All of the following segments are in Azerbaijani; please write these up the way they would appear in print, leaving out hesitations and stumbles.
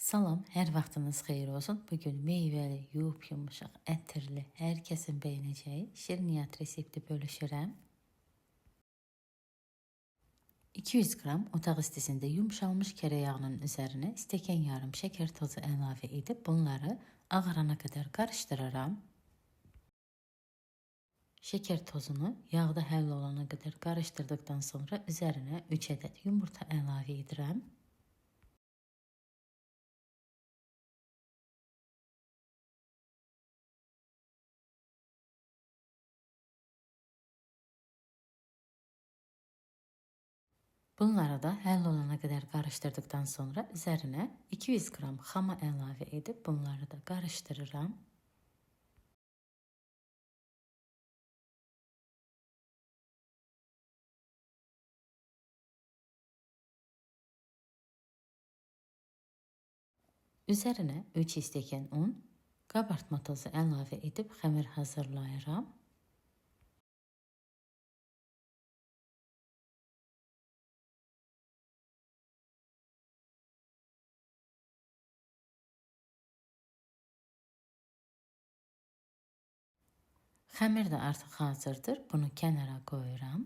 Salam, hər vaxtınız xeyir olsun. Bugün meyvəli, yumuşaq, ətirli, hər kəsin bəyənəcəyi şirniyyat resepti bölüşürəm. 200 qram otaq istisində yumşalmış kərə yağının üzərinə stəkan yarım şəkər tozu əlavə edib bunları ağarana qədər qarışdıraram. Şəkər tozunu yağda həll olana qədər qarışdırdıqdan sonra üzərinə 3 ədəd yumurta əlavə edirəm. Bunları da həll olana qədər qarışdırdıqdan sonra üzərinə 200 qram xama əlavə edib bunları da qarışdırıram. Üzərinə 3 stəkan un, qabartma tozu əlavə edib xəmir hazırlayıram. Xəmir də artıq hazırdır. Bunu kənara qoyuram.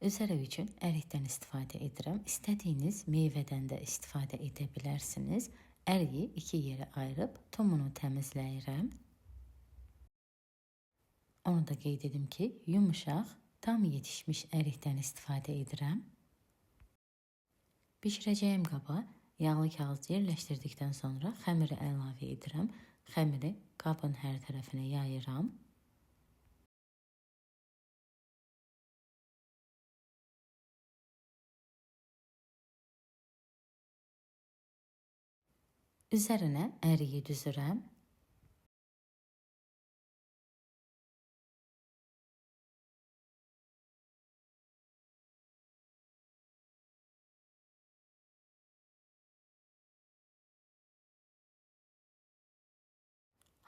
Üzəri üçün ərikdən istifadə edirəm. İstədiyiniz meyvədən də istifadə edə bilərsiniz. Əriyi 2 yerə ayırıb tumunu təmizləyirəm. Onu da qeyd edim ki, yumuşaq, tam yetişmiş ərikdən istifadə edirəm. Bişirəcəyim qaba yağlı kağız yerləşdirdikdən sonra xəmiri əlavə edirəm. Xəmiri qabın hər tərəfinə yayıram. Üzərinə əriyi düzürəm.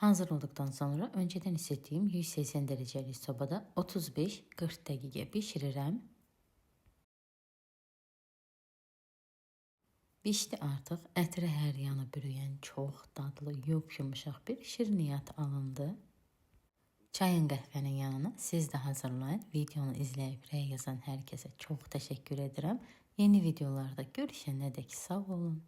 Hazır olduqdan sonra öncədən isitdiyim 180 dərəcəlik sobada 35-40 dəqiqə bişirirəm. Bişdi artıq. Ətri hər yanı bürüyən çox dadlı, yumuşaq bir şirniyyat alındı. Çayın qəhvənin yanına siz də hazırlayın. Videonu izləyib rəy yazan hər kəsə çox təşəkkür edirəm. Yeni videolarda görüşənədək sağ olun.